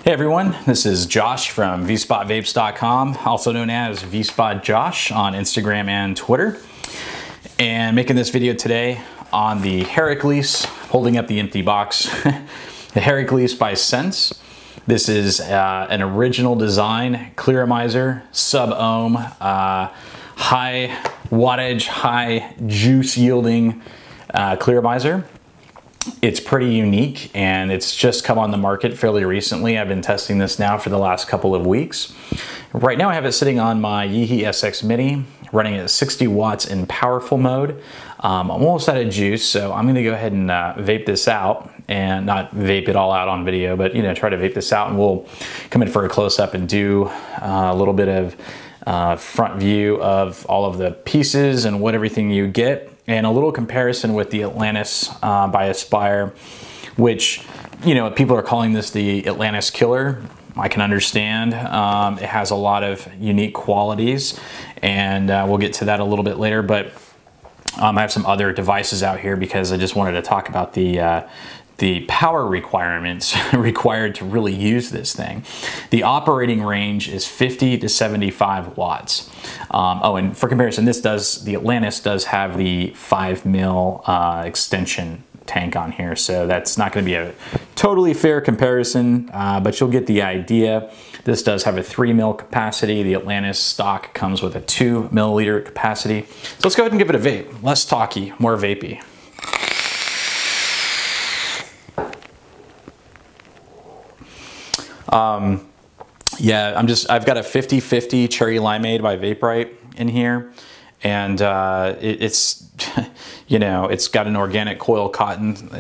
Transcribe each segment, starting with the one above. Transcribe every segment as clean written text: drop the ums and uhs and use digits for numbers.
Hey everyone, this is Josh from VspotVapes.com, also known as Vspot Josh on Instagram and Twitter. And making this video today on the Herakles, holding up the empty box, the Herakles by Sense. This is an original design clearomizer, Sub-Ohm, high wattage, high juice yielding clearomizer. It's pretty unique and it's just come on the market fairly recently. I've been testing this now for the last couple of weeks. Right now I have it sitting on my Yeehy SX Mini, running at 60 watts in powerful mode. I'm almost out of juice, so I'm gonna go ahead and vape this out, and not vape it all out on video, but try to vape this out, and we'll come in for a close-up and do a little bit of front view of all of the pieces and what everything you get, and a little comparison with the Atlantis by Aspire, which, people are calling this the Atlantis killer. I can understand. It has a lot of unique qualities, and we'll get to that a little bit later, but I have some other devices out here because I just wanted to talk about the power requirements required to really use this thing. The operating range is 50 to 75 watts. Oh, and for comparison, the Atlantis does have the 5 mil extension tank on here, so that's not going to be a totally fair comparison, but you'll get the idea. This does have a 3 mil capacity. The Atlantis stock comes with a 2 milliliter capacity. So let's go ahead and give it a vape. Less talky, more vapey. Yeah, I've got a 50-50 cherry limeade by Vape in here, and it's it's got an organic coil cotton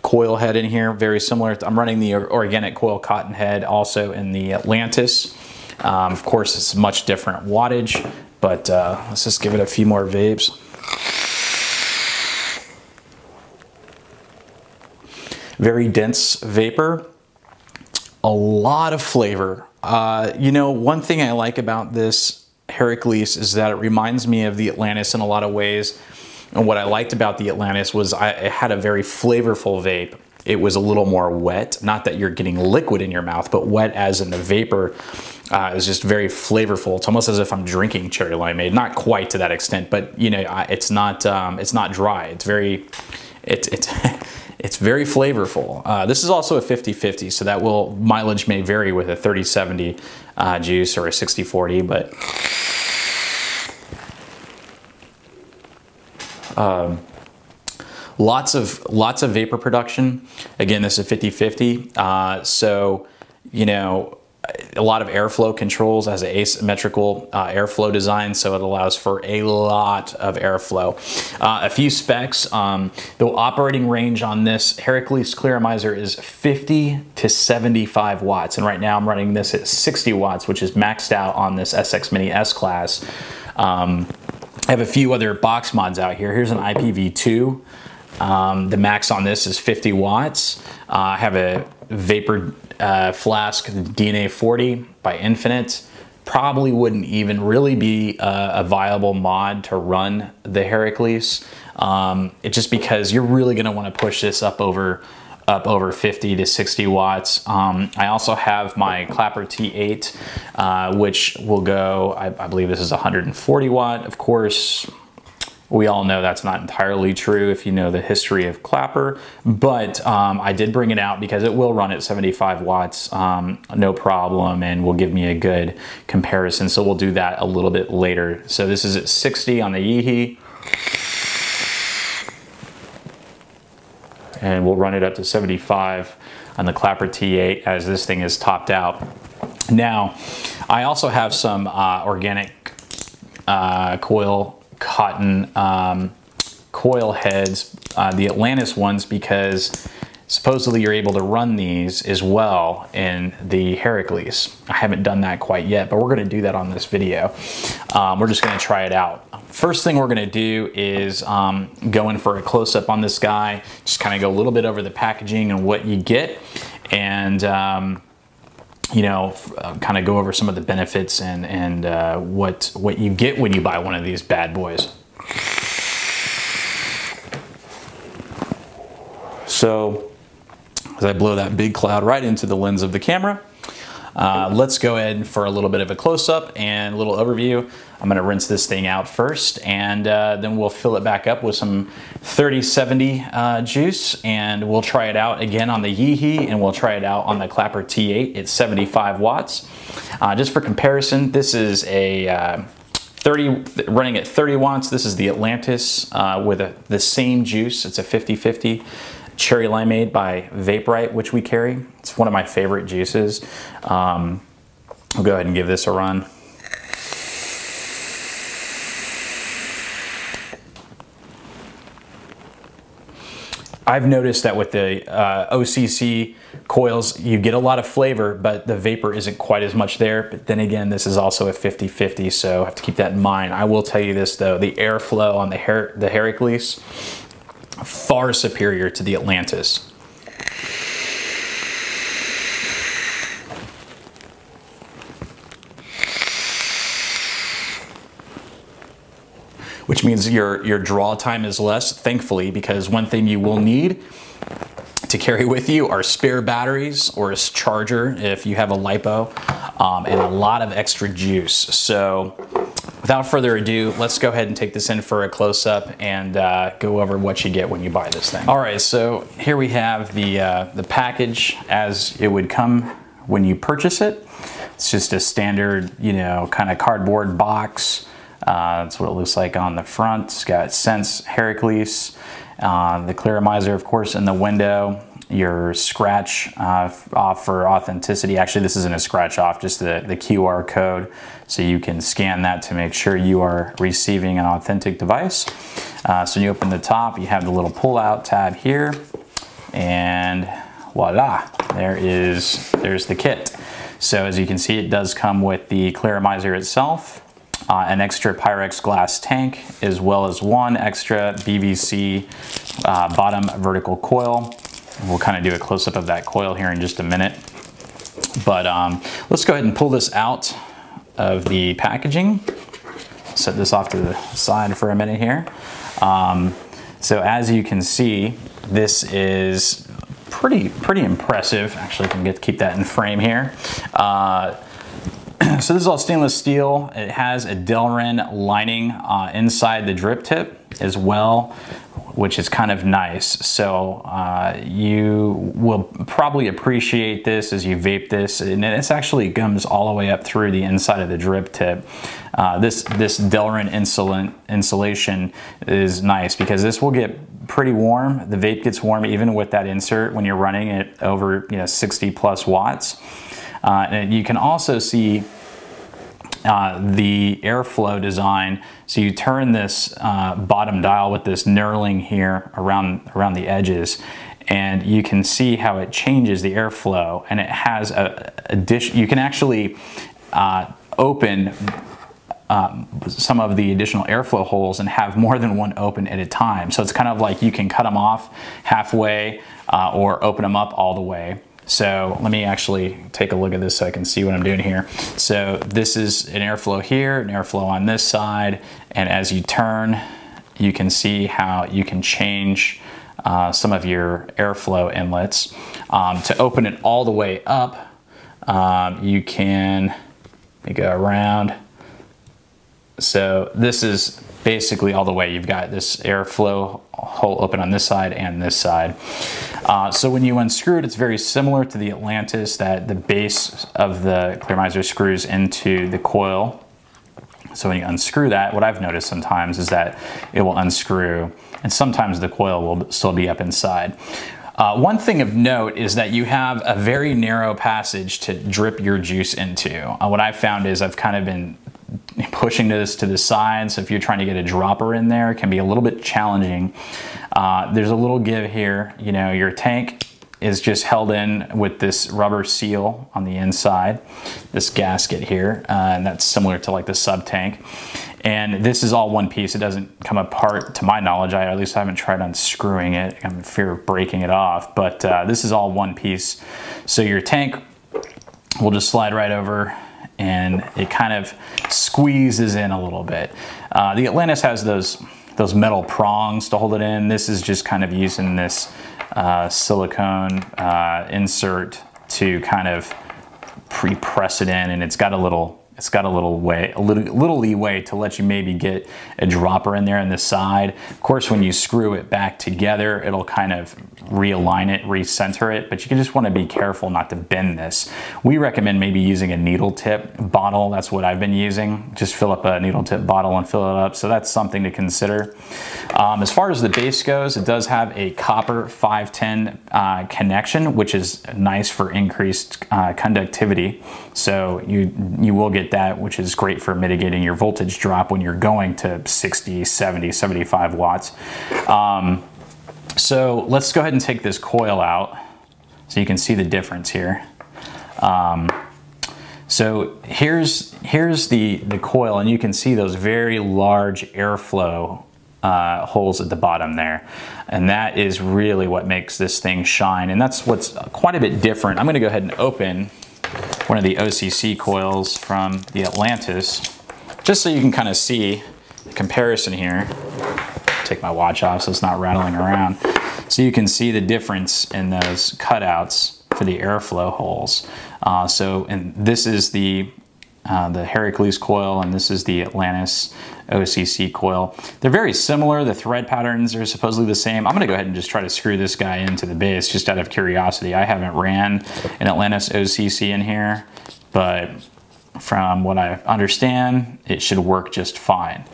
coil head in here, very similar. I'm running the organic coil cotton head also in the Atlantis. Of course, it's much different wattage, but let's just give it a few more vapes. Very dense vapor. A lot of flavor. One thing I like about this Herakles is that it reminds me of the Atlantis in a lot of ways. And what I liked about the Atlantis was it had a very flavorful vape. It was a little more wet. Not that you're getting liquid in your mouth, but wet as in the vapor is just very flavorful. It's almost as if I'm drinking cherry limeade. Not quite to that extent, but it's not dry. It's very it's very flavorful. This is also a 50-50, so that mileage may vary with a 30-70 juice or a 60-40, but lots of vapor production. Again, this is a 50-50, so a lot of airflow controls, as an asymmetrical airflow design, so it allows for a lot of airflow. A few specs, the operating range on this Herakles clearomizer is 50 to 75 watts, and right now I'm running this at 60 watts, which is maxed out on this SX Mini S-Class. I have a few other box mods out here. Here's an IPv2. The max on this is 50 watts. I have a vapor flask, the DNA 40 by Infinite. Probably wouldn't even really be a viable mod to run the Herakles. It's just because you're really going to want to push this up over 50 to 60 watts. I also have my Clapper T8, which will go, I believe this is 140 watt. Of course, we all know that's not entirely true if you know the history of Clapper, but I did bring it out because it will run at 75 watts, no problem, and will give me a good comparison. So we'll do that a little bit later. So this is at 60 on the Yeehy, and we'll run it up to 75 on the Clapper T8 as this thing is topped out. Now, I also have some organic coil cotton coil heads, the Atlantis ones, because supposedly you're able to run these as well in the Herakles. I haven't done that quite yet, but we're going to do that on this video. We're just going to try it out. First thing we're going to do is go in for a close-up on this guy, just kind of go a little bit over the packaging and what you get, and kind of go over some of the benefits and what you get when you buy one of these bad boys. So as I blow that big cloud right into the lens of the camera. Let's go ahead for a little bit of a close-up and a little overview. I'm gonna rinse this thing out first, and then we'll fill it back up with some 3070 juice, and we'll try it out again on the Yeehee, and we'll try it out on the Clapper T8. It's 75 watts. Just for comparison, this is a running at 30 watts. This is the Atlantis with the same juice. It's a 50/50. Cherry Limeade by Vape, which we carry. It's one of my favorite juices. We'll go ahead and give this a run. I've noticed that with the OCC coils, you get a lot of flavor, but the vapor isn't quite as much there. But then again, this is also a 50/50, so I have to keep that in mind. I will tell you this though, the airflow on the Herakles, far superior to the Atlantis. Which means your draw time is less, thankfully, because one thing you will need to carry with you are spare batteries or a charger if you have a LiPo, and a lot of extra juice. So without further ado, let's go ahead and take this in for a close-up and go over what you get when you buy this thing. All right, so here we have the package as it would come when you purchase it. It's just a standard, you know, kind of cardboard box. That's what it looks like on the front. It's got Sense, Herakles, the clearomizer, of course, in the window. Your scratch off for authenticity. Actually, this isn't a scratch off, just the QR code. So you can scan that to make sure you are receiving an authentic device. So when you open the top, you have the little pull-out tab here, and voila, there's the kit. So as you can see, it does come with the clearomizer itself, an extra Pyrex glass tank, as well as one extra BVC bottom vertical coil. We'll kind of do a close-up of that coil here in just a minute. But let's go ahead and pull this out of the packaging. Set this off to the side for a minute here. So as you can see, this is pretty impressive. Actually, I can keep that in frame here. So this is all stainless steel. It has a Delrin lining inside the drip tip as well, which is kind of nice. So you will probably appreciate this as you vape this, and this actually comes all the way up through the inside of the drip tip. This Delrin insulation is nice because this will get pretty warm. The vape gets warm even with that insert when you're running it over 60+ watts. And you can also see the airflow design. So you turn this bottom dial with this knurling here around the edges, and you can see how it changes the airflow, and it has you can actually open some of the additional airflow holes and have more than one open at a time. So it's kind of like you can cut them off halfway or open them up all the way. So let me actually take a look at this so I can see what I'm doing here. So this is an airflow here, an airflow on this side, and as you turn, you can see how you can change some of your airflow inlets. To open it all the way up, you can go around. So this is basically all the way. You've got this airflow hole open on this side and this side. So when you unscrew it, it's very similar to the Atlantis, that the base of the clearomizer screws into the coil. So when you unscrew that, what I've noticed sometimes is that it will unscrew, and sometimes the coil will still be up inside. One thing of note is that you have a very narrow passage to drip your juice into. What I've found is I've kind of been pushing this to the side, so if you're trying to get a dropper in there, it can be a little bit challenging. There's a little give here. Your tank is just held in with this rubber seal on the inside, this gasket here, and that's similar to like the sub tank. And this is all one piece. It doesn't come apart to my knowledge. At least I haven't tried unscrewing it. I'm in fear of breaking it off, but this is all one piece. So your tank will just slide right over, and it kind of squeezes in a little bit. The Atlantis has those metal prongs to hold it in. This is just kind of using this silicone insert to kind of pre-press it in, and it's got a little leeway to let you maybe get a dropper in there on the side. Of course, when you screw it back together, it'll kind of realign it, recenter it, but you just want to be careful not to bend this. We recommend maybe using a needle tip bottle. That's what I've been using. Just fill up a needle tip bottle and fill it up. So that's something to consider. As far as the base goes, it does have a copper 510 connection, which is nice for increased conductivity. So you will get that, which is great for mitigating your voltage drop when you're going to 60, 70, 75 watts. So let's go ahead and take this coil out so you can see the difference here. So here's the coil, and you can see those very large airflow holes at the bottom there. And that is really what makes this thing shine. And that's what's quite a bit different. I'm gonna go ahead and open one of the OCC coils from the Atlantis, just so you can kind of see the comparison here. Take my watch off so it's not rattling around. So you can see the difference in those cutouts for the airflow holes. And this is the Herakles coil, and this is the Atlantis OCC coil. They're very similar. The thread patterns are supposedly the same. I'm gonna go ahead and just try to screw this guy into the base just out of curiosity. I haven't ran an Atlantis OCC in here, but from what I understand, it should work just fine.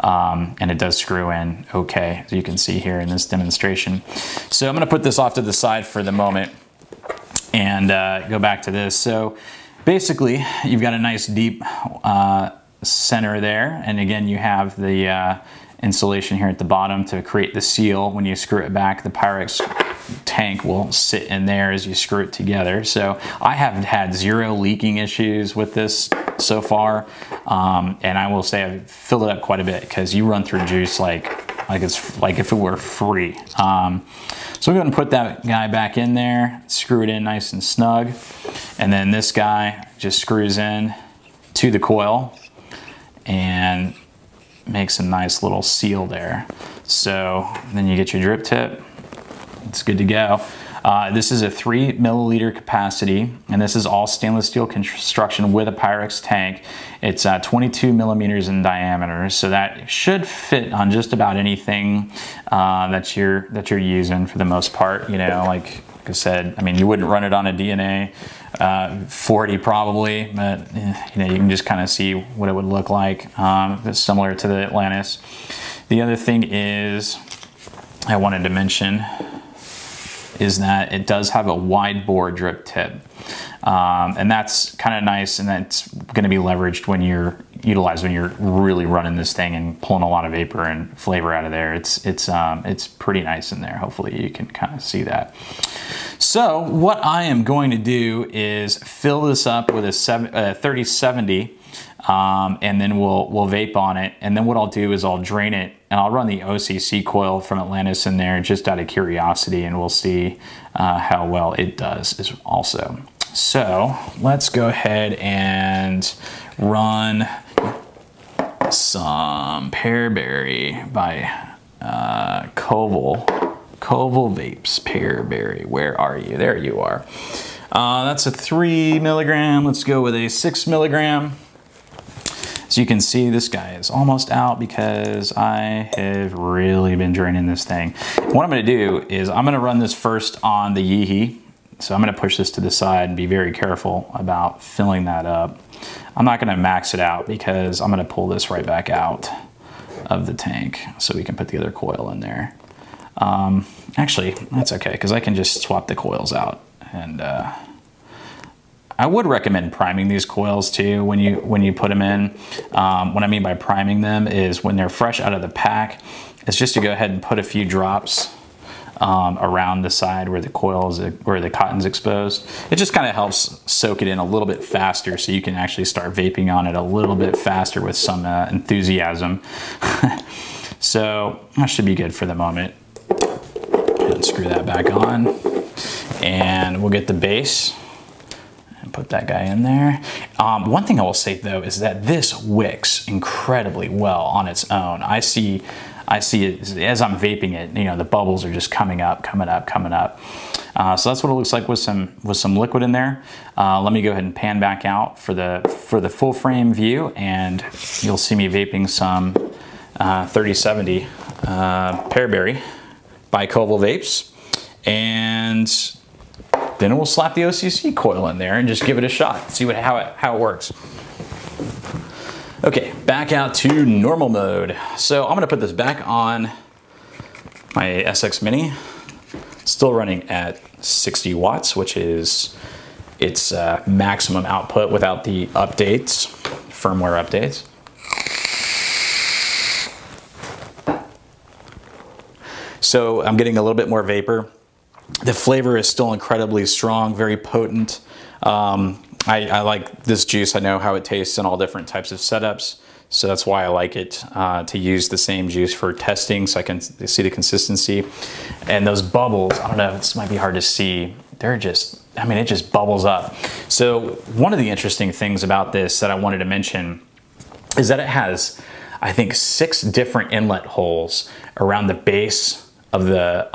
And it does screw in okay, as you can see here in this demonstration. So I'm gonna put this off to the side for the moment and go back to this. So basically, you've got a nice deep center there, and again you have the insulation here at the bottom to create the seal. When you screw it back, the Pyrex tank will sit in there as you screw it together. So I have had zero leaking issues with this so far, and I will say I've filled it up quite a bit because you run through juice like if it were free. So we're going to put that guy back in there, screw it in nice and snug, and then this guy just screws in to the coil and makes a nice little seal there. So then you get your drip tip. It's good to go. This is a 3 milliliter capacity, and this is all stainless steel construction with a Pyrex tank. It's 22 millimeters in diameter, so that should fit on just about anything that you're using for the most part. You know, like I said, I mean, you wouldn't run it on a DNA 40 probably, but you know, you can just kind of see what it would look like. It's similar to the Atlantis. The other thing is I wanted to mention is that it does have a Widebore drip tip, and that's kind of nice, and that's going to be leveraged when you're really running this thing and pulling a lot of vapor and flavor out of there. It's pretty nice in there. Hopefully you can kind of see that. So what I am going to do is fill this up with a 3070, and then we'll vape on it. And then what I'll do is I'll drain it, and I'll run the OCC coil from Atlantis in there just out of curiosity, and we'll see how well it does also. So let's go ahead and run some Pearberry by Coil Vapes. Pearberry, where are you? There you are. That's a 3 milligram. Let's go with a 6 milligram. So you can see this guy is almost out because I have really been draining this thing. What I'm gonna do is I'm gonna run this first on the Yeehee. So I'm gonna push this to the side and be very careful about filling that up. I'm not gonna max it out because I'm gonna pull this right back out of the tank so we can put the other coil in there. Actually, that's okay because I can just swap the coils out, and I would recommend priming these coils too when you put them in. What I mean by priming them is when they're fresh out of the pack, it's just to go ahead and put a few drops around the side where the coils, where the cotton's exposed. It just kind of helps soak it in a little bit faster so you can actually start vaping on it a little bit faster with some enthusiasm. So that should be good for the moment. And screw that back on, and we'll get the base and put that guy in there. One thing I will say though is that this wicks incredibly well on its own. I I see it as I'm vaping it, you know, the bubbles are just coming up. So that's what it looks like with some liquid in there. Let me go ahead and pan back out for the full frame view, and you'll see me vaping some 3070 Pearberry by Coil Vapes, and then we'll slap the OCC coil in there and just give it a shot, see how it works. Okay, back out to normal mode. So I'm gonna put this back on my SX Mini, still running at 60 watts, which is its maximum output without the updates, firmware updates. So I'm getting a little bit more vapor. The flavor is still incredibly strong, very potent. I like this juice. I know how it tastes in all different types of setups, so that's why I like it to use the same juice for testing, so I can see the consistency. And those bubbles, I don't know, this might be hard to see. They're just, I mean, it just bubbles up. So one of the interesting things about this that I wanted to mention is that it has, I think, 6 different inlet holes around the base of the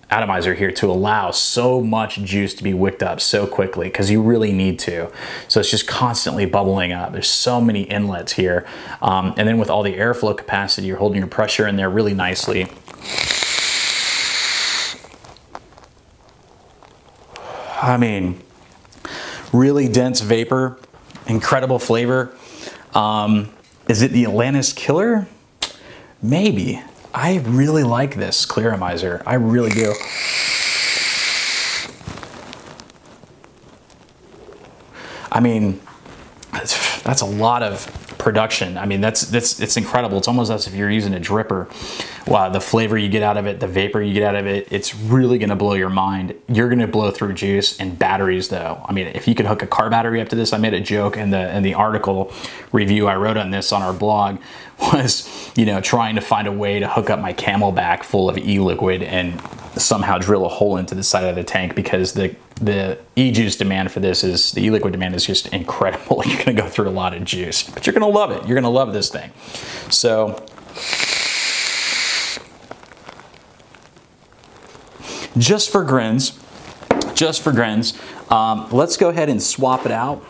atomizer here to allow so much juice to be wicked up so quickly, because you really need to. So it's just constantly bubbling up. There's so many inlets here. And then with all the airflow capacity, you're holding your pressure in there really nicely. I mean, really dense vapor, incredible flavor. Is it the Atlantis killer? Maybe. I really like this clearomizer. I really do. I mean, that's a lot of production. I mean, it's incredible. It's almost as if you're using a dripper. Wow, the flavor you get out of it, the vapor you get out of it, it's really gonna blow your mind. You're gonna blow through juice and batteries though. I mean, if you could hook a car battery up to this, I made a joke in the article review I wrote on this on our blog, was, you know, trying to find a way to hook up my Camelback full of e-liquid and somehow drill a hole into the side of the tank, because the e-juice demand for this is, the e-liquid demand is just incredible. You're gonna go through a lot of juice, but you're gonna love it. You're gonna love this thing. So, just for grins, let's go ahead and swap it out.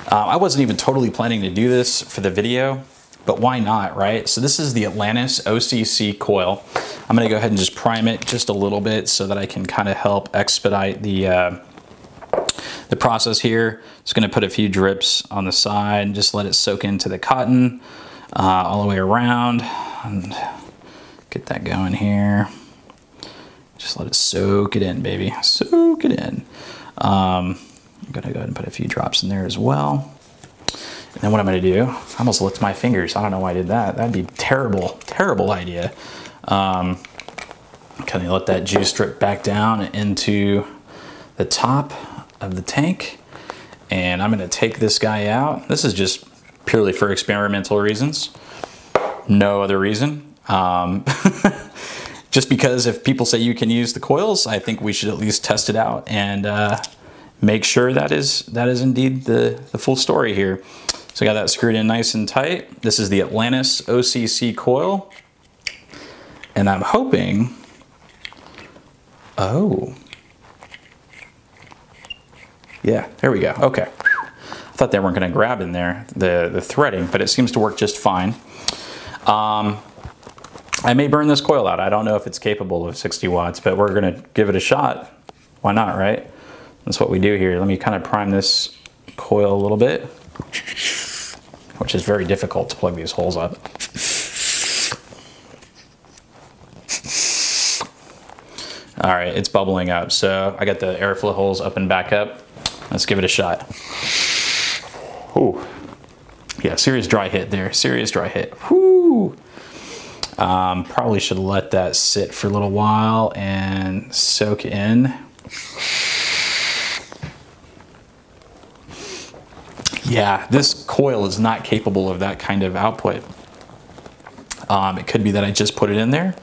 I wasn't even totally planning to do this for the video, but why not, right? So this is the Atlantis OCC coil. I'm gonna go ahead and just prime it just a little bit so that I can kind of help expedite the process here. Just gonna put a few drips on the side, just let it soak into the cotton all the way around, and get that going here. Just let it soak it in, baby. Soak it in. I'm gonna go ahead and put a few drops in there as well. And then what I'm gonna do, I almost licked my fingers. I don't know why I did that. That'd be terrible, terrible idea. Kind of let that juice drip back down into the top of the tank. And I'm gonna take this guy out. This is just purely for experimental reasons. No other reason. Just because if people say you can use the coils, I think we should at least test it out and make sure that is indeed the full story here. So I got that screwed in nice and tight. This is the Atlantis OCC coil. And I'm hoping, oh. Yeah, there we go, okay. I thought they weren't gonna grab in there, the threading, but it seems to work just fine. I may burn this coil out. I don't know if it's capable of 60 watts, but we're gonna give it a shot. Why not, right? That's what we do here. Let me kind of prime this coil a little bit, which is very difficult to plug these holes up. All right, it's bubbling up. So I got the airflow holes up and back up. Let's give it a shot. Ooh. Yeah, serious dry hit there, serious dry hit. Whoo! Probably should let that sit for a little while and soak in. Yeah, this coil is not capable of that kind of output. It could be that I just put it in there.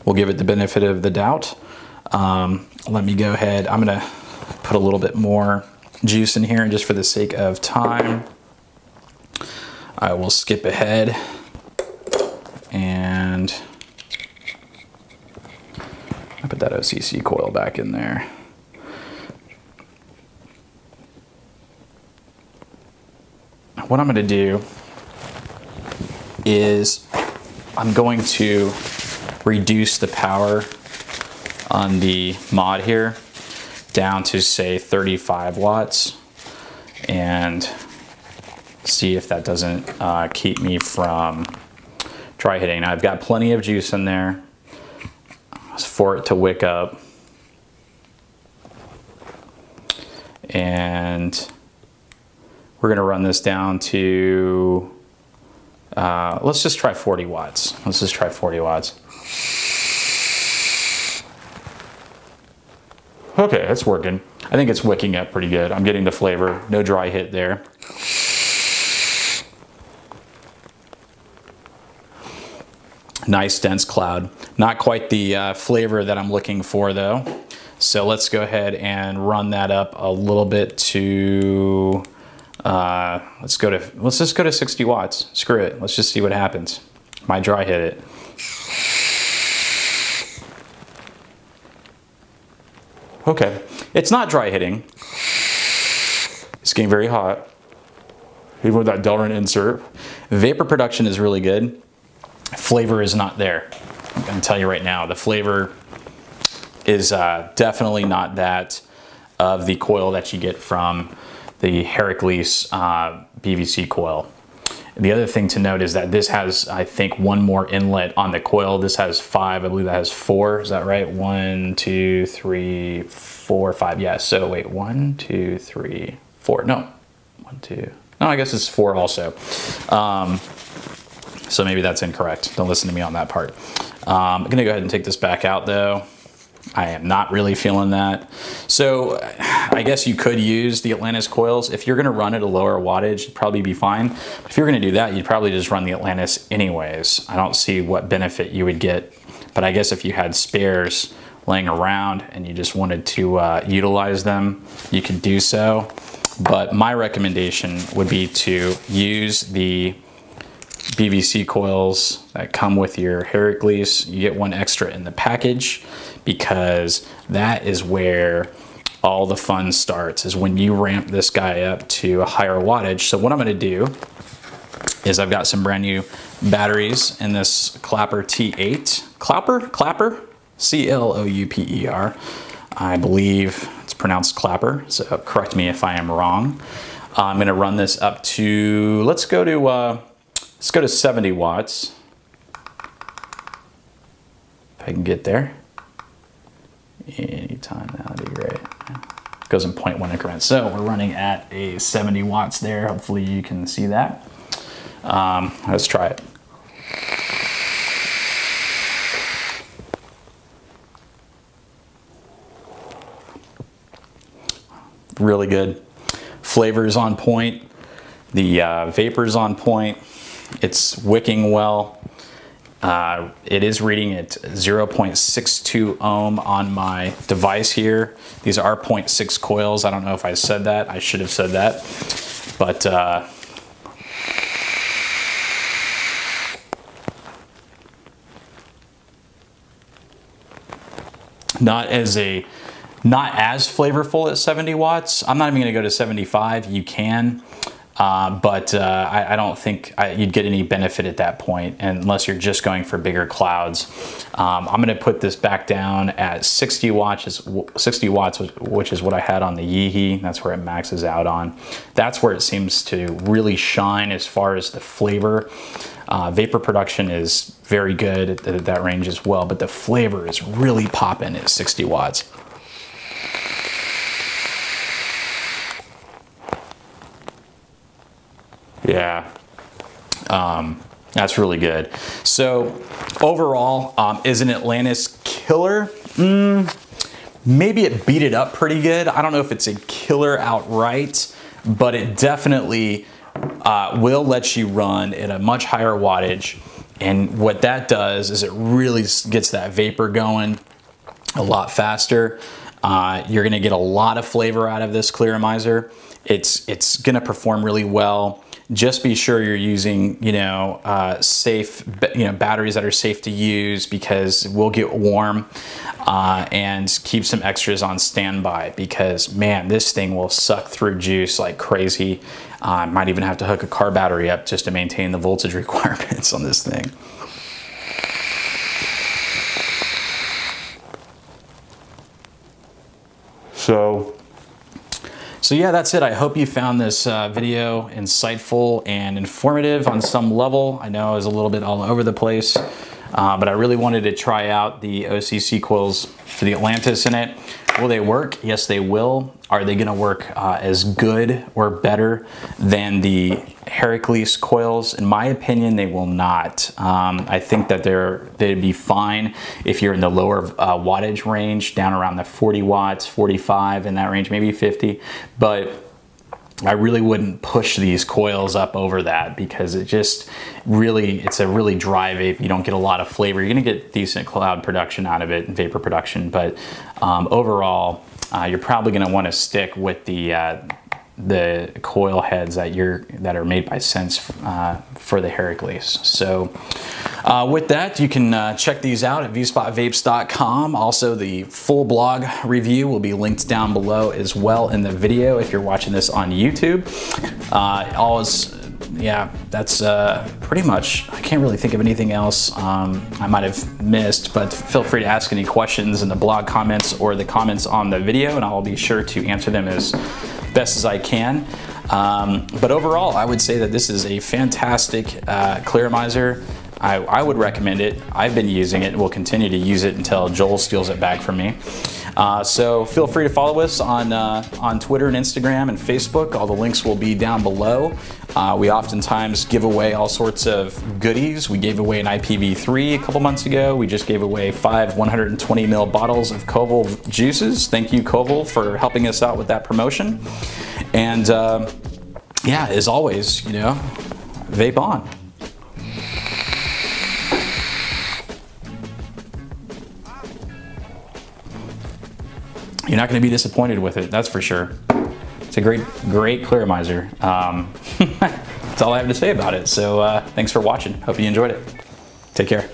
We'll give it the benefit of the doubt. Let me go ahead. I'm gonna put a little bit more juice in here, and just for the sake of time, I will skip ahead and Put that OCC coil back in there. What I'm going to do is I'm going to reduce the power on the mod here down to say 35 watts and see if that doesn't keep me from dry hitting. Now I've got plenty of juice in there for it to wick up, and we're gonna run this down to let's just try 40 watts. Let's just try 40 watts. Okay, it's working. I think it's wicking up pretty good. I'm getting the flavor, no dry hit there. Nice dense cloud. Not quite the flavor that I'm looking for though. So let's go ahead and run that up a little bit to, let's just go to 60 watts. Screw it, let's just see what happens. Might dry hit it. Okay, it's not dry hitting. It's getting very hot. Even with that Delrin insert. Vapor production is really good. Flavor is not there. I'm gonna tell you right now, the flavor is definitely not that of the coil that you get from the Herakles PVC coil. The other thing to note is that this has, I think, one more inlet on the coil. This has 5, I believe that has 4, is that right? 1, 2, 3, 4, 5, yeah, so wait, 1, 2, 3, 4, no, 1, 2, no, I guess it's 4 also. So maybe that's incorrect. Don't listen to me on that part. I'm gonna go ahead and take this back out though. I am not really feeling that. So I guess you could use the Atlantis coils. If you're gonna run at a lower wattage, it'd probably be fine. If you're gonna do that, you'd probably just run the Atlantis anyways. I don't see what benefit you would get. But I guess if you had spares laying around and you just wanted to utilize them, you could do so. But my recommendation would be to use the PVC coils that come with your Herakles. You get one extra in the package because that is where all the fun starts, is when you ramp this guy up to a higher wattage. So what I'm gonna do is I've got some brand new batteries in this Clapper T8. Clapper? C-L-O-U-P-E-R. I believe it's pronounced Clapper, so correct me if I am wrong. I'm gonna run this up to, let's go to 70 watts. If I can get there. Anytime, that'd be great. It goes in 0.1 increments. So we're running at a 70 watts there. Hopefully you can see that. Let's try it. Really good. Flavor is on point. The vapor is on point. It's wicking well. It is reading at 0.62 ohm on my device here. These are 0.6 coils. I don't know if I said that. I should have said that. But not as flavorful at 70 watts. I'm not even gonna go to 75. You can. But I don't think you'd get any benefit at that point unless you're just going for bigger clouds. I'm going to put this back down at 60 watts, which is what I had on the Yeehee. That's where it maxes out on. That's where it seems to really shine as far as the flavor. Vapor production is very good at that range as well, but the flavor is really popping at 60 watts. Yeah, that's really good. So overall, is an Atlantis killer? Maybe it beat it up pretty good. I don't know if it's a killer outright, but it definitely will let you run at a much higher wattage. And what that does is it really gets that vapor going a lot faster. You're gonna get a lot of flavor out of this clearomizer. It's gonna perform really well. Just be sure you're using, safe, batteries that are safe to use, because it will get warm, and keep some extras on standby, because man, this thing will suck through juice like crazy. Might even have to hook a car battery up just to maintain the voltage requirements on this thing. So yeah, that's it. I hope you found this video insightful and informative on some level. I know I was a little bit all over the place, but I really wanted to try out the OCC coils for the Atlantis in it. Will they work? Yes, they will. Are they gonna work as good or better than the Herakles coils? In my opinion, they will not. I think that they'd be fine if you're in the lower wattage range, down around the 40 watts, 45 in that range, maybe 50. But I really wouldn't push these coils up over that, because it's a really dry vape. You don't get a lot of flavor. You're gonna get decent cloud production out of it and vapor production, but overall, you're probably gonna wanna stick with the coil heads that are made by Sense for the Herakles. So with that, you can check these out at vspotvapes.com. Also, the full blog review will be linked down below as well in the video if you're watching this on YouTube. Yeah, that's pretty much, I can't really think of anything else I might have missed, but feel free to ask any questions in the blog comments or the comments on the video, and I'll be sure to answer them as best as I can. But overall, I would say that this is a fantastic clearomizer. I would recommend it. I've been using it and will continue to use it until Joel steals it back from me. So feel free to follow us on Twitter and Instagram and Facebook. All the links will be down below. We oftentimes give away all sorts of goodies. We gave away an IPv3 a couple months ago. We just gave away 5 120 ml bottles of Coil juices. Thank you, Coil, for helping us out with that promotion. And yeah, as always, vape on. You're not going to be disappointed with it, that's for sure. It's a great clearomizer. That's all I have to say about it. So thanks for watching. Hope you enjoyed it. Take care.